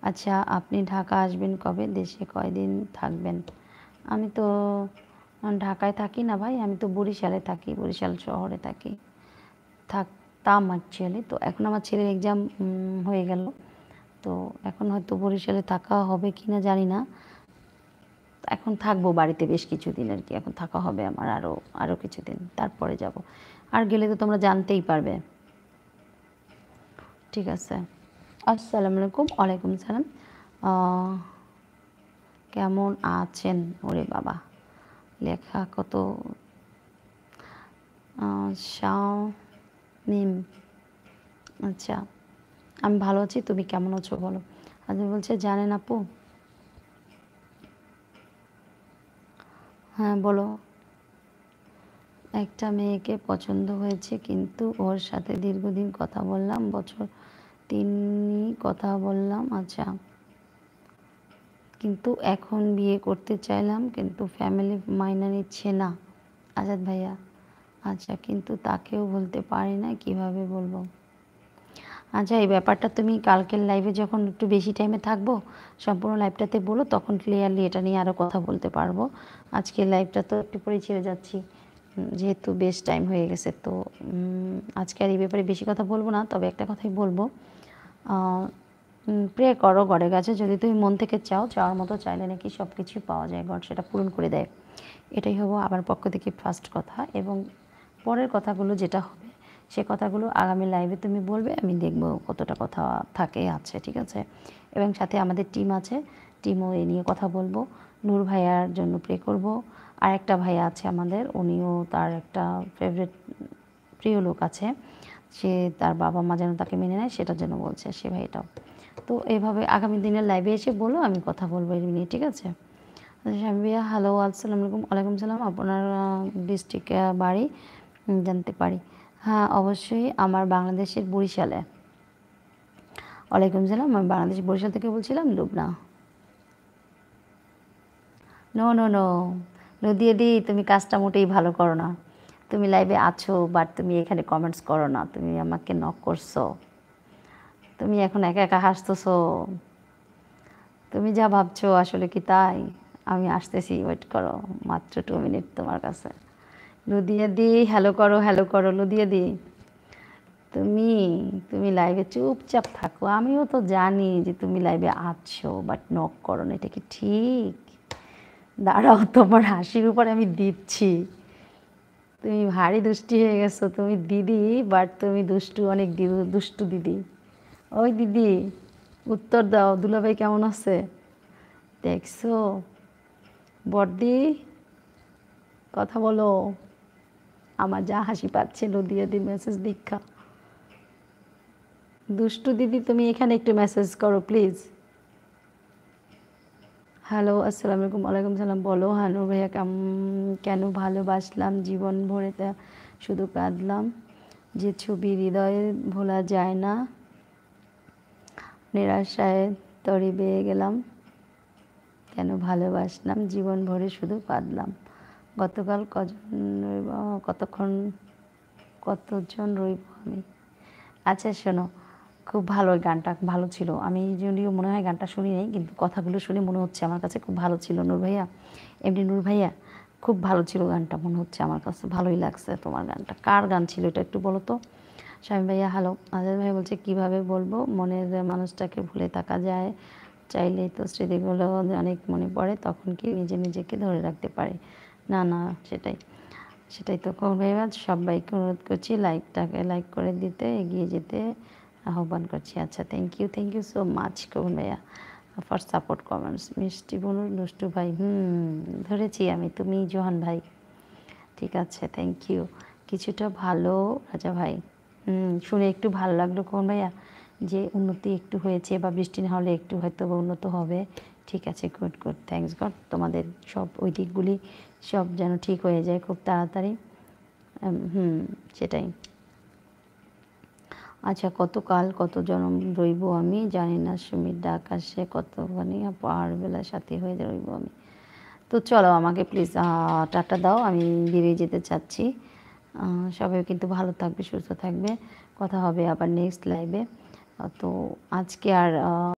আচ্ছা, আপনি ঢাকা আসবেন কবে? দেশে কয়দিন থাকবেন? আমি তো ঢাকায় থাকি না ভাই, আমি তো বরিশালে থাকি, বরিশাল শহরে থাকি, থাকতাম অ্যাকচুয়ালি। তো এখন আমার ছেলের এক্সাম হয়ে গেল, তো এখন হয়তো বরিশালে থাকা হবে কি না জানি না। এখন থাকবো বাড়িতে বেশ কিছুদিন আর কি, এখন থাকা হবে আমার আরও কিছুদিন, তারপরে যাব। আর গেলে তো তোমরা জানতেই পারবে। ঠিক আছে। আসসালামু আলাইকুম। ওয়ালাইকুম সালাম। কেমন আছেন? ওরে বাবা, লেখা কত! শাওমিম। আচ্ছা, আমি ভালো আছি, তুমি কেমন আছো বলো। আজকে বলছে জানেন আপু। হ্যাঁ বলো। একটা মেয়েকে পছন্দ হয়েছে, কিন্তু ওর সাথে দীর্ঘদিন কথা বললাম, বছর 3 কথা বললাম। আচ্ছা, কিন্তু এখন বিয়ে করতে চাইলাম, কিন্তু ফ্যামিলি মাইনে নিচ্ছে না। আজাদ ভাইয়া। আচ্ছা, কিন্তু তাকেও বলতে পারি না, কিভাবে বলবো? আচ্ছা, এই ব্যাপারটা তুমি কালকের লাইভে যখন একটু বেশি টাইমে থাকবো, সম্পূর্ণ লাইভটাতে বলো, তখন ক্লিয়ারলি এটা নিয়ে আরও কথা বলতে পারবো। আজকের লাইভটা তো একটু পরেই ছেড়ে যাচ্ছি, যেহেতু বেশ টাইম হয়ে গেছে। তো আজকে আর এই ব্যাপারে বেশি কথা বলবো না, তবে একটা কথাই বলবো। প্রে করো গডের কাছে, যদি তুমি মন থেকে চাও, চাওয়ার মতো চাইলে নাকি সব কিছুই পাওয়া যায়, গড সেটা পূরণ করে দেয়। এটাই হবো আমার পক্ষ থেকে ফার্স্ট কথা। এবং পরের কথাগুলো যেটা হবে, সে কথাগুলো আগামী লাইভে তুমি বলবে, আমি দেখব কতটা কথা থাকে আছে, ঠিক আছে। এবং সাথে আমাদের টিম আছে, টিমও এ নিয়ে কথা বলবো। নূর ভাইয়ার জন্য প্রে করব। আর একটা ভাইয়া আছে আমাদের, উনিও তার একটা ফেভারিট প্রিয় লোক আছে, সে তার বাবা মা যেন তাকে মেনে নেয়, সেটার জন্য বলছে সে ভাইটাও। তো এইভাবে আগামী দিনের লাইভে এসে বলো, আমি কথা বলবো এই নিয়ে, ঠিক আছে। শামী ভাইয়া, হ্যালো, আসসালামু আলাইকুম। ওয়ালাইকুম সালাম। আপনার ডিস্ট্রিক্টে বাড়ি জানতে পারি? হ্যাঁ অবশ্যই, আমার বাংলাদেশের বরিশালে। ওয়ালাইকুম সালাম, আমি বাংলাদেশ বরিশাল থেকে বলছিলাম, লুবনা। নো নো নো, নদীয়াদি, তুমি কাজটা মোটেই ভালো করো না। তুমি লাইভে আছো, বাট তুমি এখানে কমেন্টস করো না, তুমি আমাকে নক করছো, তুমি এখন একা একা হাসতেছো। তুমি যা ভাবছো আসলে কি তাই? আমি আসতেছি, ওয়েট করো, মাত্র 2 মিনিট তোমার কাছে। লুদিয়াদি, হ্যালো করো, হ্যালো করো লুদিয়াদি। তুমি তুমি লাইভে চুপচাপ থাকো, আমিও তো জানি যে তুমি লাইভে আছো, বাট নক করো না, এটা কি ঠিক? দাঁড়াও, তোমার হাসির উপর আমি দিচ্ছি। তুমি ভারী দুষ্টি হয়ে গেছো, তুমি দিদি, বাট তুমি দুষ্টু, অনেক দুষ্টু দিদি। ওই দিদি, উত্তর দাও, দুলাভাই কেমন আছে? দেখছো বড়দি, কথা বলো। আমার যা হাসি পাচ্ছে নদিয়া দি মেসেজ দীক্ষা। দুষ্টু দিদি, তুমি এখানে একটু মেসেজ করো প্লিজ। হ্যালো, আসসালামু আলাইকুম। ওয়ালাইকুম সালাম। বলো হানু ভাইয়া, কেন ভালোবাসলাম জীবন ভরে, তা শুধু কাঁদলাম, যে ছবি হৃদয়ে ভোলা যায় না, নিরাশায় তরি বেয়ে গেলাম, কেন ভালোবাসলাম জীবন ভরে শুধু কাঁদলাম, গতকাল কজন রইব, কতক্ষণ কতজন রইব আমি। আচ্ছা শোনো, খুব ভালো, ওই গানটা ভালো ছিল। আমি যদিও মনে হয় গানটা শুনি নাই, কিন্তু কথাগুলো শুনে মনে হচ্ছে আমার কাছে খুব ভালো ছিল। নূর ভাইয়া, এমনি নূর ভাইয়া, খুব ভালো ছিল গানটা, মনে হচ্ছে আমার কাছে ভালোই লাগছে তোমার গানটা। কার গান ছিল এটা একটু বলো তো। শামীম ভাইয়া, হ্যালো। আজাদ ভাই বলছে কীভাবে বলবো, মনের মানুষটাকে ভুলে থাকা যায়, চাইলেই তো স্মৃতিগুলো অনেক মনে পড়ে, তখন কি নিজে নিজেকে ধরে রাখতে পারে না? না, সেটাই সেটাই তো ভাইয়া, সবাইকে অনুরোধ করছি লাইকটাকে লাইক করে দিতে, এগিয়ে যেতে আহ্বান করছি। আচ্ছা, থ্যাংক ইউ সো মাচ কবুল ভাইয়া ফর সাপোর্ট কমেন্টস। মিষ্টি বনুর দুষ্টু ভাই, ধরেছি আমি, তুমি জোহান ভাই, ঠিক আছে, থ্যাংক ইউ। কিছুটা ভালো রাজা ভাই, শুনে একটু ভালো লাগলো কবুল ভাইয়া, যে উন্নতি একটু হয়েছে, বা বৃষ্টি না হলে একটু হয়তো বা উন্নত হবে। ঠিক আছে, গুড গুড, থ্যাংকস গড। তোমাদের সব ওই দিকগুলি সব যেন ঠিক হয়ে যায় খুব তাড়াতাড়ি। সেটাই। আচ্ছা, কতকাল কত জনম রইব আমি জানি না, সুমির আকাশে কতখানি পাহাড়বেলা সাথী হয়ে রইব আমি। তো চলো, আমাকে প্লিজ টাটা দাও, আমি বেরিয়ে যেতে চাচ্ছি। সবাই কিন্তু ভালো থাকবে, সুস্থ থাকবে, কথা হবে আবার নেক্সট লাইভে। তো আজকে আর